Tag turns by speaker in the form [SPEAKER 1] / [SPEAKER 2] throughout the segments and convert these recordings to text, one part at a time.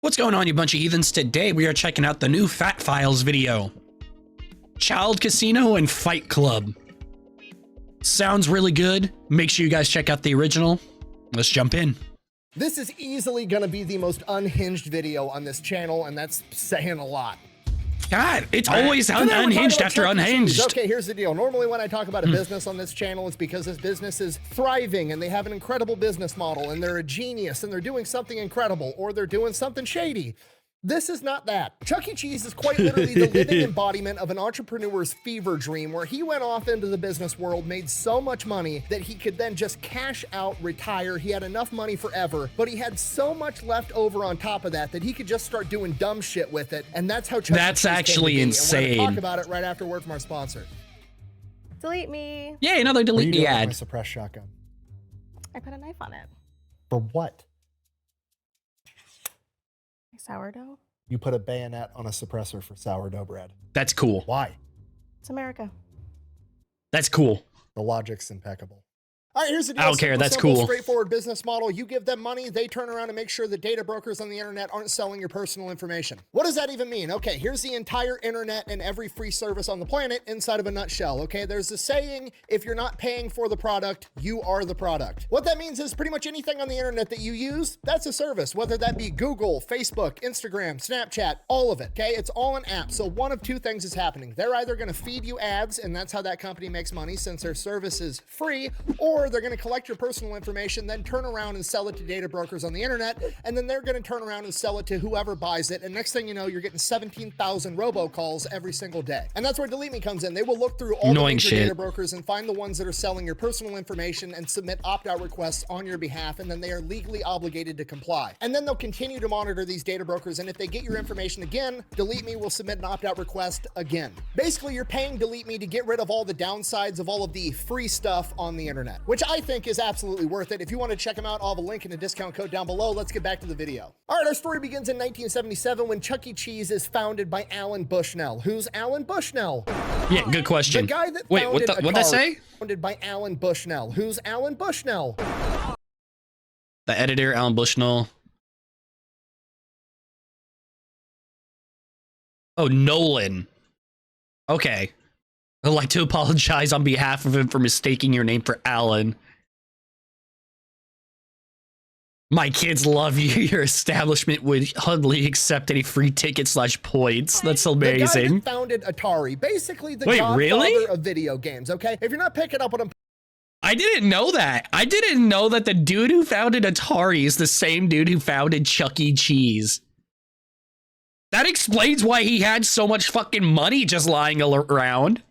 [SPEAKER 1] What's going on, you bunch of heathens? Today we are checking out the new Fat Files video. Child Casino and Fight Club. Sounds really good. Make sure you guys check out the original. Let's jump in.
[SPEAKER 2] This is easily going to be the most unhinged video on this channel, and that's saying a lot.
[SPEAKER 1] God, it's always unhinged after unhinged.
[SPEAKER 2] Okay, here's the deal. Normally when I talk about a business on this channel, it's because this business is thriving and they have an incredible business model and they're a genius and they're doing something incredible or they're doing something shady. This is not that. Chuck E. Cheese is quite literally the living embodiment of an entrepreneur's fever dream where he went off into the business world, made so much money that he could then just cash out, retire. He had enough money forever, but he had so much left over on top of that that he could just start doing dumb shit with it. And that's how Chuck E. Cheese
[SPEAKER 1] actually
[SPEAKER 2] came to be.
[SPEAKER 1] insane.
[SPEAKER 2] And we're gonna talk about it right after word from our sponsor.
[SPEAKER 3] Delete me.
[SPEAKER 1] Yeah, another delete me ad.
[SPEAKER 2] My suppressed shotgun.
[SPEAKER 3] I put a knife on it.
[SPEAKER 2] For what?
[SPEAKER 3] Sourdough?
[SPEAKER 2] You put a bayonet on a suppressor for sourdough bread.
[SPEAKER 1] That's cool.
[SPEAKER 2] Why?
[SPEAKER 3] It's America.
[SPEAKER 1] That's cool.
[SPEAKER 2] The logic's impeccable. All right, here's the deal.
[SPEAKER 1] I don't care. That's
[SPEAKER 2] Simple,
[SPEAKER 1] cool.
[SPEAKER 2] Straightforward business model. You give them money, they turn around and make sure the data brokers on the internet aren't selling your personal information. What does that even mean? Okay, here's the entire internet and every free service on the planet inside of a nutshell. Okay, there's a saying, if you're not paying for the product, you are the product. What that means is pretty much anything on the internet that you use, that's a service, whether that be Google, Facebook, Instagram, Snapchat, all of it. Okay, it's all an app. So one of two things is happening. They're either going to feed you ads, and that's how that company makes money since their service is free, or they're going to collect your personal information, then turn around and sell it to data brokers on the internet, and then they're going to turn around and sell it to whoever buys it, and next thing you know, you're getting 17,000 robocalls every single day. And that's where Delete Me comes in. They will look through all the major data brokers and find the ones that are selling your personal information and submit opt-out requests on your behalf, and then they are legally obligated to comply. And then they'll continue to monitor these data brokers, and if they get your information again, Delete Me will submit an opt-out request again. Basically, you're paying Delete Me to get rid of all the downsides of all of the free stuff on the internet, which I think is absolutely worth it. If you want to check them out, I'll have a link and a discount code down below. Let's get back to the video. All right, our story begins in 1977 when Chuck E. Cheese is founded by Alan Bushnell. Who's Alan Bushnell?
[SPEAKER 1] Yeah, good question.
[SPEAKER 2] The guy that
[SPEAKER 1] Wait, what'd I say?
[SPEAKER 2] Founded by Alan Bushnell. Who's Alan Bushnell?
[SPEAKER 1] The editor, Alan Bushnell. Oh, Nolan. Okay. I'd like to apologize on behalf of him for mistaking your name for Alan. My kids love you. Your establishment would humbly accept any free ticket / points. That's amazing.
[SPEAKER 2] The guy that founded Atari, basically the
[SPEAKER 1] Wait,
[SPEAKER 2] godfather
[SPEAKER 1] really?
[SPEAKER 2] of video games, okay? If you're not picking up what I'm...
[SPEAKER 1] I didn't know that. I didn't know that the dude who founded Atari is the same dude who founded Chuck E. Cheese. That explains why he had so much fucking money just lying around.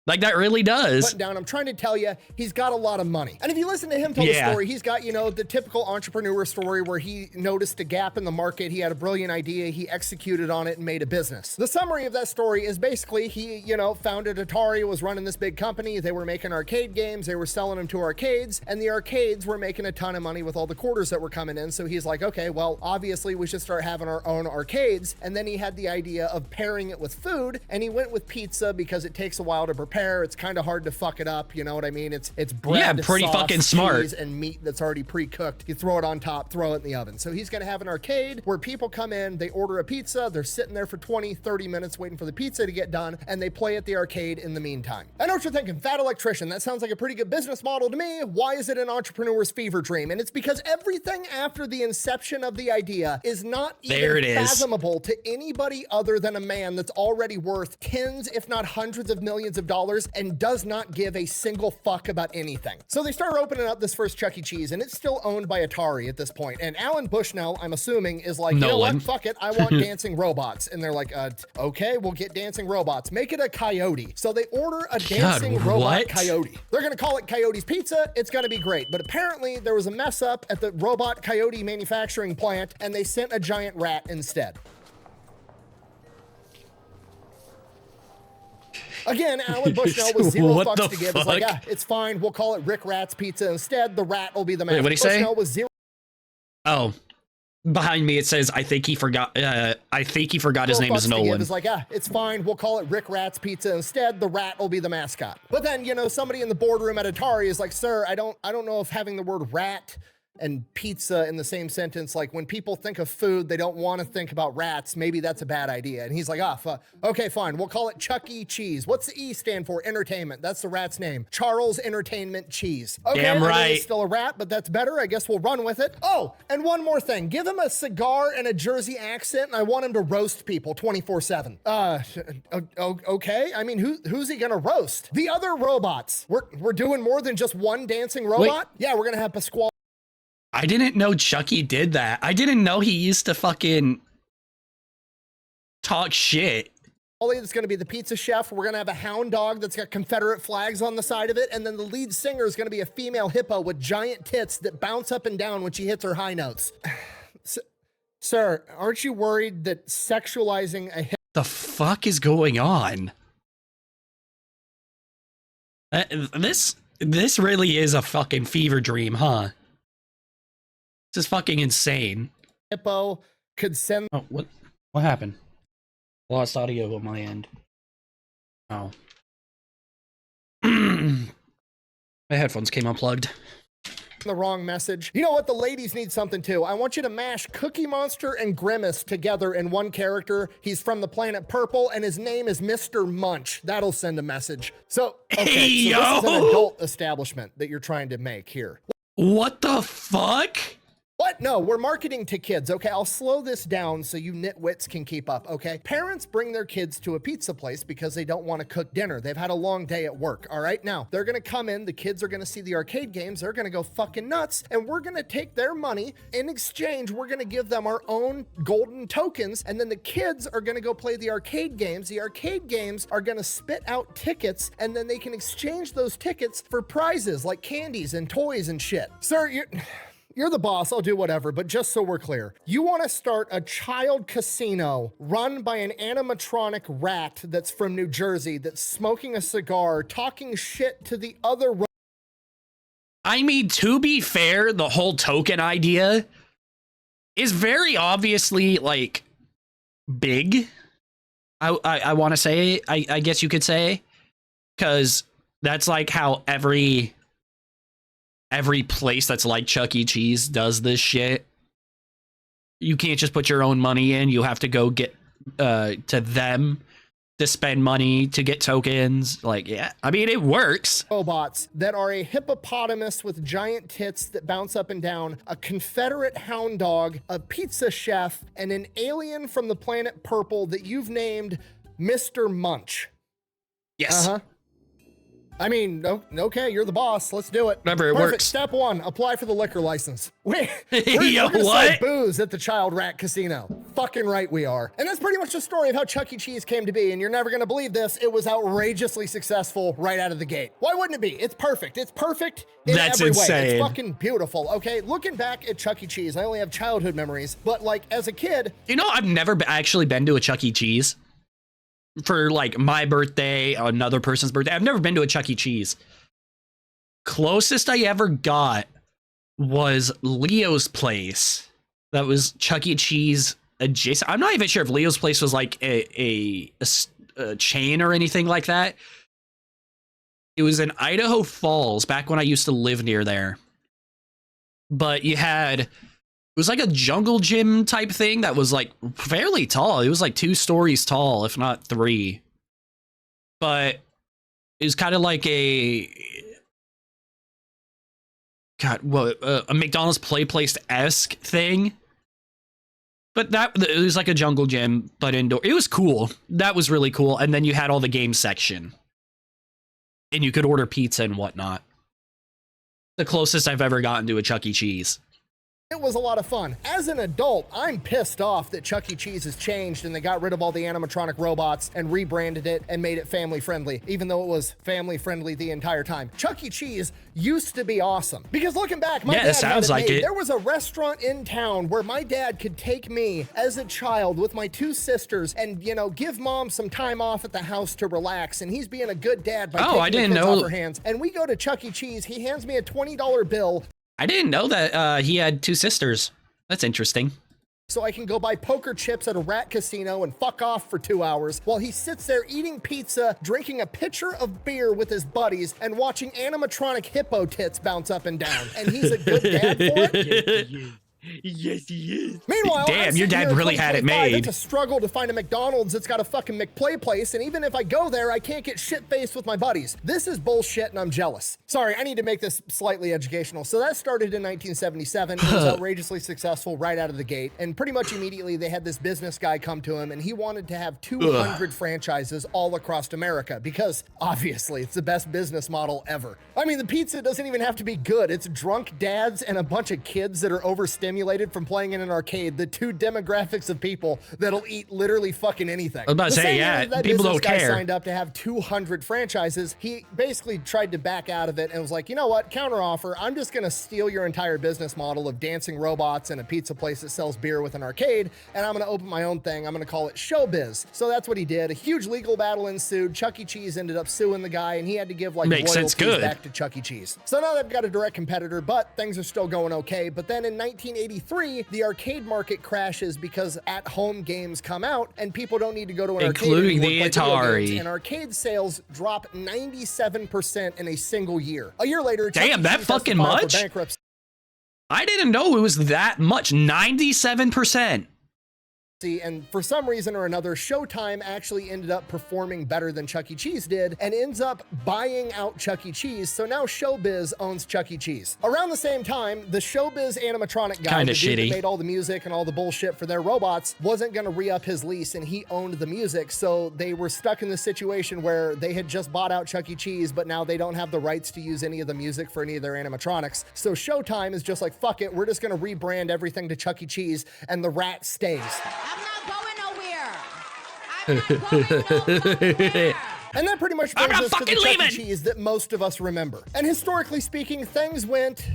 [SPEAKER 1] Like, that really does.
[SPEAKER 2] Down. I'm trying to tell you, he's got a lot of money. And if you listen to him tell the story, he's got, you know, the typical entrepreneur story where he noticed a gap in the market. He had a brilliant idea. He executed on it and made a business. The summary of that story is basically he, you know, founded Atari, was running this big company. They were making arcade games. They were selling them to arcades, and the arcades were making a ton of money with all the quarters that were coming in. So he's like, okay, well, obviously we should start having our own arcades. And then he had the idea of pairing it with food, and he went with pizza because it takes a while to prepare. It's kind of hard to fuck it up, you know what I mean? It's bread,
[SPEAKER 1] yeah, pretty
[SPEAKER 2] sauce,
[SPEAKER 1] fucking smart,
[SPEAKER 2] cheese, and meat that's already pre-cooked. You throw it on top, throw it in the oven. So he's gonna have an arcade where people come in, they order a pizza, they're sitting there for 20, 30 minutes waiting for the pizza to get done, and they play at the arcade in the meantime. I know what you're thinking, fat electrician, that sounds like a pretty good business model to me. Why is it an entrepreneur's fever dream? And it's because everything after the inception of the idea is not even fathomable to anybody other than a man that's already worth tens, if not hundreds of millions of dollars, and does not give a single fuck about anything. So they start opening up this first Chuck E. Cheese, and it's still owned by Atari at this point. And Alan Bushnell, I'm assuming, is like, you know what, fuck it, I want dancing robots. And they're like, okay, we'll get dancing robots. Make it a coyote. So they order a dancing robot coyote. They're gonna call it Coyote's Pizza. It's gonna be great. But apparently there was a mess up at the robot coyote manufacturing plant, and they sent a giant rat instead. Again, Alan Bushnell was zero fucks to give. It's like, yeah, it's fine. We'll call it Rick Rat's Pizza instead. The rat will be the man.
[SPEAKER 1] What'd he say?
[SPEAKER 2] Was zero.
[SPEAKER 1] Oh, behind me it says, I think he forgot his name is Nolan.
[SPEAKER 2] It's like, yeah, it's fine. We'll call it Rick Rat's Pizza instead. The rat will be the mascot. But then, you know, somebody in the boardroom at Atari is like, sir, I don't know if having the word rat and pizza in the same sentence. Like when people think of food, they don't want to think about rats. Maybe that's a bad idea. And he's like, okay, fine. We'll call it Chuck E. Cheese. What's the E stand for? Entertainment. That's the rat's name. Charles Entertainment Cheese. Okay,
[SPEAKER 1] damn
[SPEAKER 2] I know
[SPEAKER 1] right.
[SPEAKER 2] he's still a rat, but that's better. I guess we'll run with it. Oh, and one more thing. Give him a cigar and a Jersey accent, and I want him to roast people 24/7. Okay. I mean, who's he gonna roast? The other robots. We're doing more than just one dancing robot? Yeah, we're gonna have Pasquale.
[SPEAKER 1] I didn't know Chucky did that. I didn't know he used to fucking talk shit.
[SPEAKER 2] It's going to be the pizza chef. We're going to have a hound dog that's got Confederate flags on the side of it. And then the lead singer is going to be a female hippo with giant tits that bounce up and down when she hits her high notes. Sir, aren't you worried that sexualizing a hippo?
[SPEAKER 1] The fuck is going on? This really is a fucking fever dream, huh? This is fucking insane.
[SPEAKER 2] Hippo could send.
[SPEAKER 1] Oh, what happened? Lost audio on my end. Oh. My headphones came unplugged.
[SPEAKER 2] The wrong message. You know what? The ladies need something too. I want you to mash Cookie Monster and Grimace together in one character. He's from the planet Purple and his name is Mr. Munch. That'll send a message. So, okay,
[SPEAKER 1] hey,
[SPEAKER 2] so this is an adult establishment that you're trying to make here.
[SPEAKER 1] What the fuck?
[SPEAKER 2] What? No, we're marketing to kids, okay? I'll slow this down so you nitwits can keep up, okay? Parents bring their kids to a pizza place because they don't want to cook dinner. They've had a long day at work, all right? Now, they're gonna come in, the kids are gonna see the arcade games, they're gonna go fucking nuts, and we're gonna take their money. In exchange, we're gonna give them our own golden tokens, and then the kids are gonna go play the arcade games. The arcade games are gonna spit out tickets, and then they can exchange those tickets for prizes like candies and toys and shit. Sir, you're the boss, I'll do whatever, but just so we're clear, you want to start a child casino run by an animatronic rat that's from New Jersey that's smoking a cigar, talking shit to the other.
[SPEAKER 1] I mean, to be fair, the whole token idea is very obviously, like, big. I want to say, I guess you could say, because that's like how every place that's like Chuck E. Cheese does this shit. You can't just put your own money in. You have to go get to them to spend money to get tokens. Like, yeah, I mean, it works.
[SPEAKER 2] Robots that are a hippopotamus with giant tits that bounce up and down, a Confederate hound dog, a pizza chef, and an alien from the planet Purple that you've named Mr. Munch.
[SPEAKER 1] Yes.
[SPEAKER 2] I mean, okay, you're the boss. Let's do it.
[SPEAKER 1] Whatever, it
[SPEAKER 2] Perfect.
[SPEAKER 1] works.
[SPEAKER 2] Step one, apply for the liquor license. We're
[SPEAKER 1] Yo,
[SPEAKER 2] gonna
[SPEAKER 1] what?
[SPEAKER 2] sell booze at the Child Rat Casino. Fucking right we are. And that's pretty much the story of how Chuck E. Cheese came to be, and you're never gonna believe this. It was outrageously successful right out of the gate. Why wouldn't it be? It's perfect. It's perfect in
[SPEAKER 1] That's
[SPEAKER 2] every way.
[SPEAKER 1] insane.
[SPEAKER 2] It's fucking beautiful, okay? Looking back at Chuck E. Cheese, I only have childhood memories, but like as a kid.
[SPEAKER 1] You know, I've never actually been to a Chuck E. Cheese. For like my birthday, another person's birthday. I've never been to a Chuck E. Cheese. Closest I ever got was Leo's Place. That was Chuck E. Cheese adjacent. I'm not even sure if Leo's Place was like a chain or anything like that. It was in Idaho Falls back when I used to live near there. But you had, it was like a jungle gym type thing that was like fairly tall. It was like 2 stories tall, if not 3. But it was kind of like a McDonald's play place-esque thing. But it was like a jungle gym, but indoor. It was cool. That was really cool. And then you had all the game section. And you could order pizza and whatnot. The closest I've ever gotten to a Chuck E. Cheese.
[SPEAKER 2] It was a lot of fun. As an adult, I'm pissed off that Chuck E. Cheese has changed and they got rid of all the animatronic robots and rebranded it and made it family friendly, even though it was family friendly the entire time. Chuck E. Cheese used to be awesome. Because looking back, my dad
[SPEAKER 1] sounds
[SPEAKER 2] had
[SPEAKER 1] like
[SPEAKER 2] made.
[SPEAKER 1] it.
[SPEAKER 2] There was a restaurant in town where my dad could take me as a child with my 2 sisters and, you know, give mom some time off at the house to relax. And he's being a good dad by taking
[SPEAKER 1] I didn't
[SPEAKER 2] the kids
[SPEAKER 1] know.
[SPEAKER 2] off her hands. And we go to Chuck E. Cheese. He hands me a $20 bill.
[SPEAKER 1] I didn't know that he had 2 sisters. That's interesting.
[SPEAKER 2] so I can go buy poker chips at a rat casino and fuck off for 2 hours while he sits there eating pizza, drinking a pitcher of beer with his buddies, and watching animatronic hippo tits bounce up and down. And he's a good dad for it?
[SPEAKER 4] Yes, he is.
[SPEAKER 2] Meanwhile,
[SPEAKER 1] Damn, your dad really had it made.
[SPEAKER 2] It's a struggle to find a McDonald's that's got a fucking McPlay place, and even if I go there, I can't get shit-faced with my buddies. This is bullshit, and I'm jealous. Sorry, I need to make this slightly educational. So that started in 1977. It was outrageously successful right out of the gate, and pretty much immediately they had this business guy come to him, and he wanted to have 200 franchises all across America because, obviously, it's the best business model ever. I mean, the pizza doesn't even have to be good. It's drunk dads and a bunch of kids that are overstimulated from playing in an arcade, the two demographics of people that'll eat literally fucking anything.
[SPEAKER 1] I was about to say, yeah, people don't care.
[SPEAKER 2] Guy signed up to have 200 franchises. He basically tried to back out of it and was like, you know what, counteroffer, I'm just gonna steal your entire business model of dancing robots and a pizza place that sells beer with an arcade, and I'm gonna open my own thing. I'm gonna call it Showbiz. So that's what he did. A huge legal battle ensued. Chuck E. Cheese ended up suing the guy, and he had to give like royalties back to Chuck E. Cheese. So now they've got a direct competitor, but things are still going okay. But then in 1983, the arcade market crashes because at-home games come out and people don't need to go to an
[SPEAKER 1] including
[SPEAKER 2] arcade
[SPEAKER 1] the Atari.
[SPEAKER 2] And arcade sales drop 97% in a single year. A year later,
[SPEAKER 1] damn, that fucking much? I didn't know it was that much. 97%.
[SPEAKER 2] And for some reason or another, Showtime actually ended up performing better than Chuck E. Cheese did and ends up buying out Chuck E. Cheese. So now Showbiz owns Chuck E. Cheese. Around the same time, the Showbiz animatronic guy the dude that made all the music and all the bullshit for their robots wasn't going to re-up his lease, and he owned the music. So they were stuck in the situation where they had just bought out Chuck E. Cheese, but now they don't have the rights to use any of the music for any of their animatronics. So Showtime is just like, fuck it, we're just going to rebrand everything to Chuck E. Cheese, and the rat stays.
[SPEAKER 5] I'm not going nowhere. I'm not going nowhere.
[SPEAKER 2] And that pretty much brings us to the Chuck E. Cheese that most of us remember. And historically speaking, things went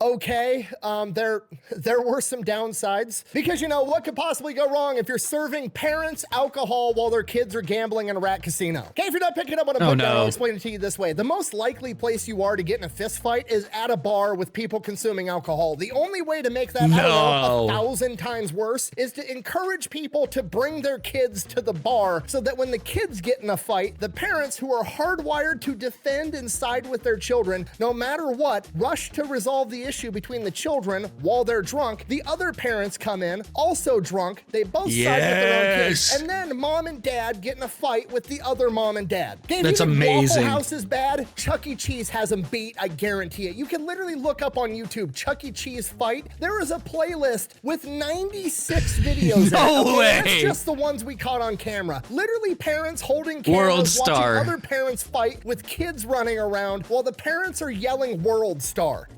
[SPEAKER 2] okay. There were some downsides because, you know, what could possibly go wrong if you're serving parents alcohol while their kids are gambling in a rat casino? Okay, if you're not picking up what I'm putting down, I'll explain it to you this way. The most likely place you are to get in a fist fight is at a bar with people consuming alcohol. The only way to make that 1,000 times worse is to encourage people to bring their kids to the bar so that when the kids get in a fight, the parents who are hardwired to defend and side with their children, no matter what, rush to resolve the issue between the children while they're drunk. The other parents come in, also drunk. They both side with their own kids. And then mom and dad get in a fight with the other mom and dad.
[SPEAKER 1] That's amazing.
[SPEAKER 2] Waffle House is bad. Chuck E. Cheese has them beat. I guarantee it. You can literally look up on YouTube, Chuck E. Cheese fight. There is a playlist with 96 videos.
[SPEAKER 1] No way.
[SPEAKER 2] That's just the ones we caught on camera. Literally parents holding cameras, watching other parents fight with kids running around while the parents are yelling World Star.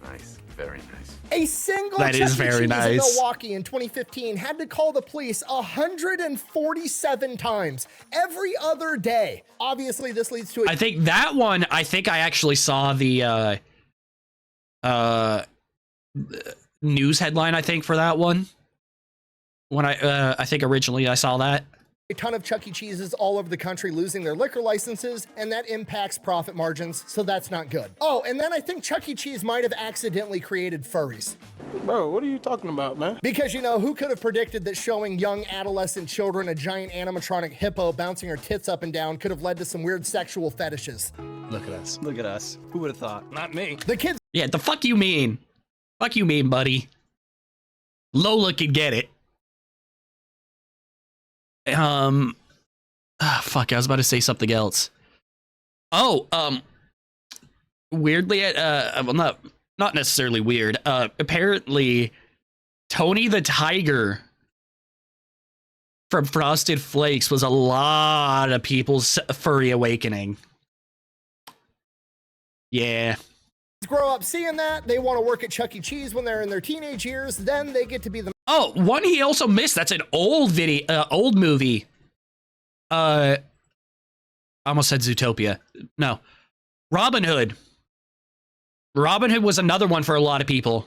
[SPEAKER 4] Nice, very nice.
[SPEAKER 2] A single Chuck E. Cheese in Milwaukee in 2015 had to call the police 147 times every other day. Obviously, this leads to
[SPEAKER 1] I think that one, I actually saw the news headline, I think, for that one. When I think originally I saw that.
[SPEAKER 2] A ton of Chuck E. Cheeses all over the country losing their liquor licenses, and that impacts profit margins, so that's not good. Oh, and then I think Chuck E. Cheese might have accidentally created furries.
[SPEAKER 6] Bro, what are you talking about, man?
[SPEAKER 2] Because, you know, who could have predicted that showing young adolescent children a giant animatronic hippo bouncing her tits up and down could have led to some weird sexual fetishes?
[SPEAKER 7] Look at us. Look at us. Who would have thought?
[SPEAKER 4] Not me.
[SPEAKER 2] The kids.
[SPEAKER 1] Yeah, the fuck you mean? Fuck you mean, buddy? Lola could get it. Fuck, I was about to say something else. Oh, weirdly, well, not necessarily weird. Apparently, Tony the Tiger from Frosted Flakes was a lot of people's furry awakening. Yeah.
[SPEAKER 2] Grow up seeing that, they want to work at Chuck E. Cheese when they're in their teenage years, then they get to be the...
[SPEAKER 1] Oh, one he also missed, that's an old old movie. I almost said Zootopia. No. Robin Hood. Robin Hood was another one for a lot of people.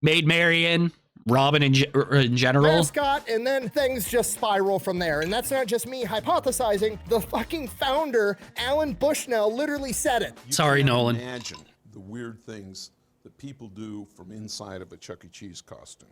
[SPEAKER 1] Maid Marian, Robin in general.
[SPEAKER 2] Mascot, and then things just spiral from there. And that's not just me hypothesizing. The fucking founder, Alan Bushnell, literally said it.
[SPEAKER 1] Sorry, Nolan.
[SPEAKER 8] Imagine the weird things that people do from inside of a Chuck E. Cheese costume.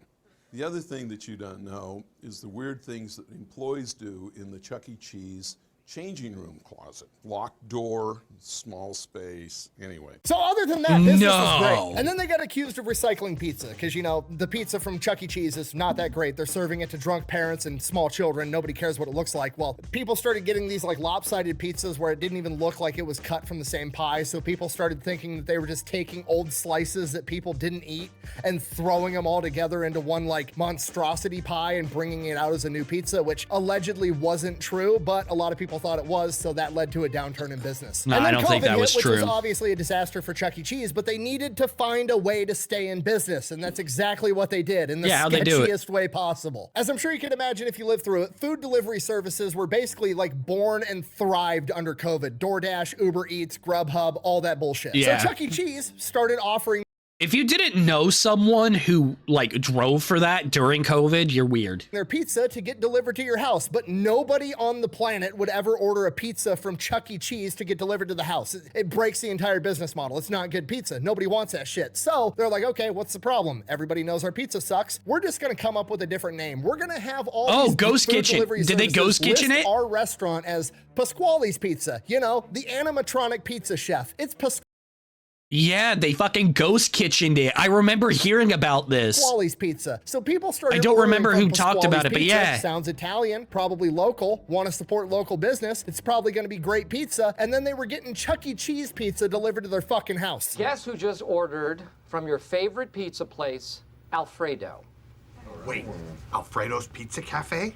[SPEAKER 8] The other thing that you don't know is the weird things that employees do in the Chuck E. Cheese changing room closet. Locked door, small space, anyway.
[SPEAKER 2] So other than that, business was
[SPEAKER 1] No.
[SPEAKER 2] great. And then they got accused of recycling pizza because, you know, the pizza from Chuck E. Cheese is not that great. They're serving it to drunk parents and small children. Nobody cares what it looks like. Well, people started getting these like lopsided pizzas where it didn't even look like it was cut from the same pie. So people started thinking that they were just taking old slices that people didn't eat and throwing them all together into one like monstrosity pie and bringing it out as a new pizza, which allegedly wasn't true, but a lot of people thought it was, so that led to a downturn in business.
[SPEAKER 1] No,
[SPEAKER 2] And then
[SPEAKER 1] I don't think
[SPEAKER 2] COVID
[SPEAKER 1] that was
[SPEAKER 2] hit, which was
[SPEAKER 1] true.
[SPEAKER 2] obviously a disaster for Chuck E. Cheese, but they needed to find a way to stay in business, and that's exactly what they did in the
[SPEAKER 1] Yeah, how'd they do it?
[SPEAKER 2] sketchiest way possible. As I'm sure you can imagine if you lived through it, food delivery services were basically like born and thrived under COVID. DoorDash, Uber Eats, Grubhub, all that bullshit.
[SPEAKER 1] Yeah.
[SPEAKER 2] So Chuck E. Cheese started offering
[SPEAKER 1] If you didn't know someone who like drove for that during COVID, you're weird.
[SPEAKER 2] their pizza to get delivered to your house, but nobody on the planet would ever order a pizza from Chuck E. Cheese to get delivered to the house. It breaks the entire business model. It's not good pizza. Nobody wants that shit. So they're like, okay, what's the problem? Everybody knows our pizza sucks. We're just gonna come up with a different name. We're gonna have all these
[SPEAKER 1] Ghost
[SPEAKER 2] food
[SPEAKER 1] Kitchen.
[SPEAKER 2] delivery
[SPEAKER 1] Did they
[SPEAKER 2] services
[SPEAKER 1] Ghost Kitchen
[SPEAKER 2] list
[SPEAKER 1] it?
[SPEAKER 2] our restaurant as Pasquale's Pizza. You know, the animatronic pizza chef. It's
[SPEAKER 1] Yeah, they fucking ghost kitchened it. I remember hearing about this.
[SPEAKER 2] Pasquale's Pizza. So people started.
[SPEAKER 1] I don't
[SPEAKER 2] ordering
[SPEAKER 1] remember
[SPEAKER 2] from
[SPEAKER 1] who talked about
[SPEAKER 2] Pasquale's
[SPEAKER 1] it, but
[SPEAKER 2] Pizza.
[SPEAKER 1] yeah.
[SPEAKER 2] Sounds Italian, probably local. Want to support local business? It's probably going to be great pizza. And then they were getting Chuck E. Cheese pizza delivered to their fucking house.
[SPEAKER 9] Guess who just ordered from your favorite pizza place, Alfredo?
[SPEAKER 10] Wait, Alfredo's Pizza Cafe?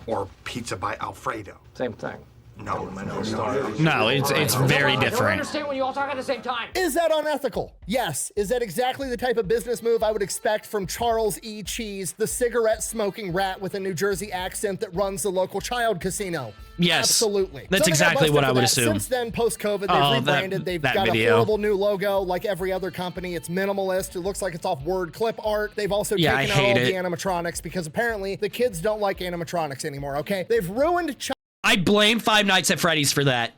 [SPEAKER 10] Or Pizza by Alfredo?
[SPEAKER 9] Same thing.
[SPEAKER 10] No.
[SPEAKER 1] No, it's very
[SPEAKER 9] I don't
[SPEAKER 1] different.
[SPEAKER 9] understand when you all talk at the same time.
[SPEAKER 2] Is that unethical? Yes. Is that exactly the type of business move I would expect from Charles E. Cheese, the cigarette-smoking rat with a New Jersey accent that runs the local child casino?
[SPEAKER 1] Yes.
[SPEAKER 2] Absolutely.
[SPEAKER 1] That's
[SPEAKER 2] So they got
[SPEAKER 1] exactly
[SPEAKER 2] busted
[SPEAKER 1] what I
[SPEAKER 2] for
[SPEAKER 1] would
[SPEAKER 2] that.
[SPEAKER 1] assume.
[SPEAKER 2] Since then, post-COVID, they've
[SPEAKER 1] Oh,
[SPEAKER 2] rebranded. They've
[SPEAKER 1] that
[SPEAKER 2] got
[SPEAKER 1] video.
[SPEAKER 2] a horrible new logo like every other company. It's minimalist. It looks like it's off word clip art. They've also
[SPEAKER 1] Yeah,
[SPEAKER 2] taken
[SPEAKER 1] I
[SPEAKER 2] out all
[SPEAKER 1] hate
[SPEAKER 2] the
[SPEAKER 1] it.
[SPEAKER 2] animatronics because apparently the kids don't like animatronics anymore, okay? They've ruined
[SPEAKER 1] I blame Five Nights at Freddy's for that.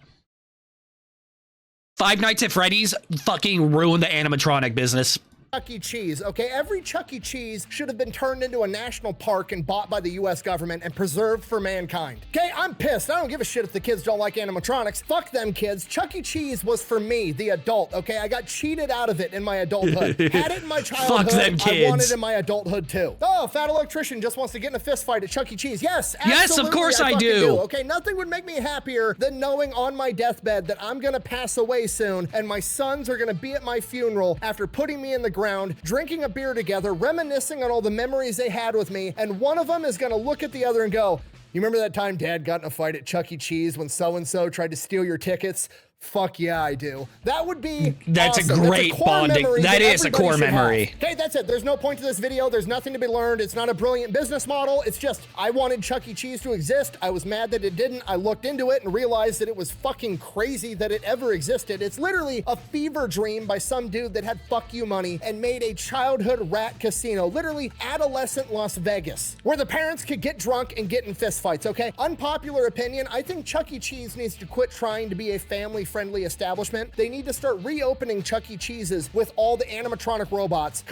[SPEAKER 1] Five Nights at Freddy's fucking ruined the animatronic business.
[SPEAKER 2] Chuck E. Cheese, okay? Every Chuck E. Cheese should have been turned into a national park and bought by the US government and preserved for mankind. Okay, I'm pissed. I don't give a shit if the kids don't like animatronics. Fuck them kids. Chuck E. Cheese was for me, the adult, okay? I got cheated out of it in my adulthood. Had it in my childhood,
[SPEAKER 1] Fuck them kids.
[SPEAKER 2] I want it in my adulthood too. Oh, fat electrician just wants to get in a fist fight at Chuck E. Cheese. Yes, absolutely.
[SPEAKER 1] Yes, of course I
[SPEAKER 2] fucking
[SPEAKER 1] do.
[SPEAKER 2] Okay, nothing would make me happier than knowing on my deathbed that I'm gonna pass away soon and my sons are gonna be at my funeral after putting me in the ground, drinking a beer together, reminiscing on all the memories they had with me, and one of them is gonna look at the other and go, you remember that time Dad got in a fight at Chuck E. Cheese when so-and-so tried to steal your tickets? Fuck yeah, I do. That would be
[SPEAKER 1] That's
[SPEAKER 2] awesome.
[SPEAKER 1] a great
[SPEAKER 2] core
[SPEAKER 1] bonding.
[SPEAKER 2] memory
[SPEAKER 1] That is a
[SPEAKER 2] everybody
[SPEAKER 1] core
[SPEAKER 2] should have.
[SPEAKER 1] memory.
[SPEAKER 2] Okay, that's it. There's no point to this video. There's nothing to be learned. It's not a brilliant business model. It's just, I wanted Chuck E. Cheese to exist. I was mad that it didn't. I looked into it and realized that it was fucking crazy that it ever existed. It's literally a fever dream by some dude that had fuck you money and made a childhood rat casino, literally adolescent Las Vegas, where the parents could get drunk and get in fistfights, okay? Unpopular opinion, I think Chuck E. Cheese needs to quit trying to be a family-friendly establishment. They need to start reopening Chuck E. Cheese's with all the animatronic robots.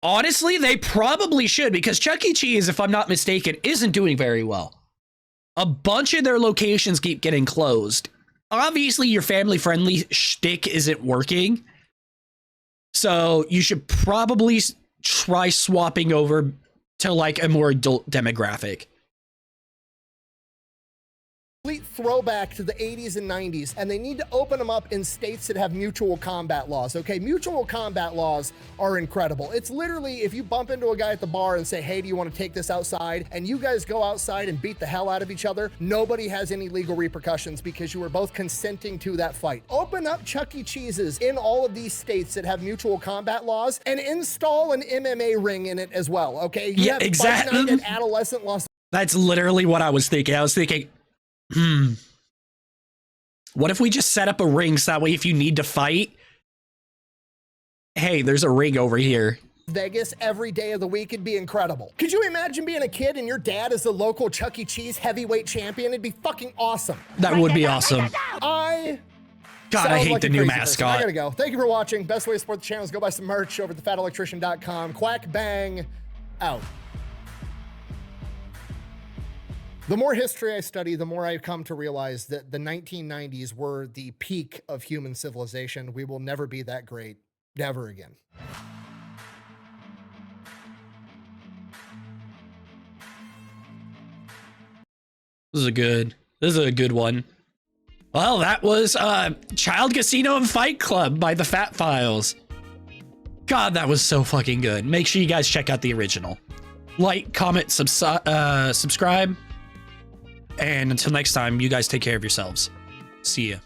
[SPEAKER 1] Honestly, they probably should because Chuck E. Cheese, if I'm not mistaken, isn't doing very well. A bunch of their locations keep getting closed. Obviously, your family-friendly shtick isn't working. So you should probably try swapping over to like a more adult demographic.
[SPEAKER 2] Complete throwback to the 80s and 90s, and they need to open them up in states that have mutual combat laws, okay? Mutual combat laws are incredible. It's literally if you bump into a guy at the bar and say, hey, do you want to take this outside? And you guys go outside and beat the hell out of each other, nobody has any legal repercussions because you were both consenting to that fight. Open up Chuck E. Cheese's in all of these states that have mutual combat laws and install an MMA ring in it as well, okay? You
[SPEAKER 1] Yeah,
[SPEAKER 2] have
[SPEAKER 1] exactly.
[SPEAKER 2] Fight Night at adolescent Las
[SPEAKER 1] That's literally what I was thinking. I was thinking, what if we just set up a ring so that way if you need to fight, hey, there's a ring over here.
[SPEAKER 2] Vegas every day of the week. It'd be incredible. Could you imagine being a kid and your dad is the local Chuck E. Cheese heavyweight champion? It'd be fucking awesome.
[SPEAKER 1] That would be awesome.
[SPEAKER 2] God,
[SPEAKER 1] I hate the new mascot.
[SPEAKER 2] I gotta go. Thank you for watching. Best way to support the channel is go buy some merch over at thefatelectrician.com. Quack bang out. The more history I study, the more I come to realize that the 1990s were the peak of human civilization. We will never be that great. Never again.
[SPEAKER 1] This is a good one. Well, that was Child Casino and Fight Club by the Fat Files. God, that was so fucking good. Make sure you guys check out the original. Like, comment, subscribe. And until next time, you guys take care of yourselves. See ya.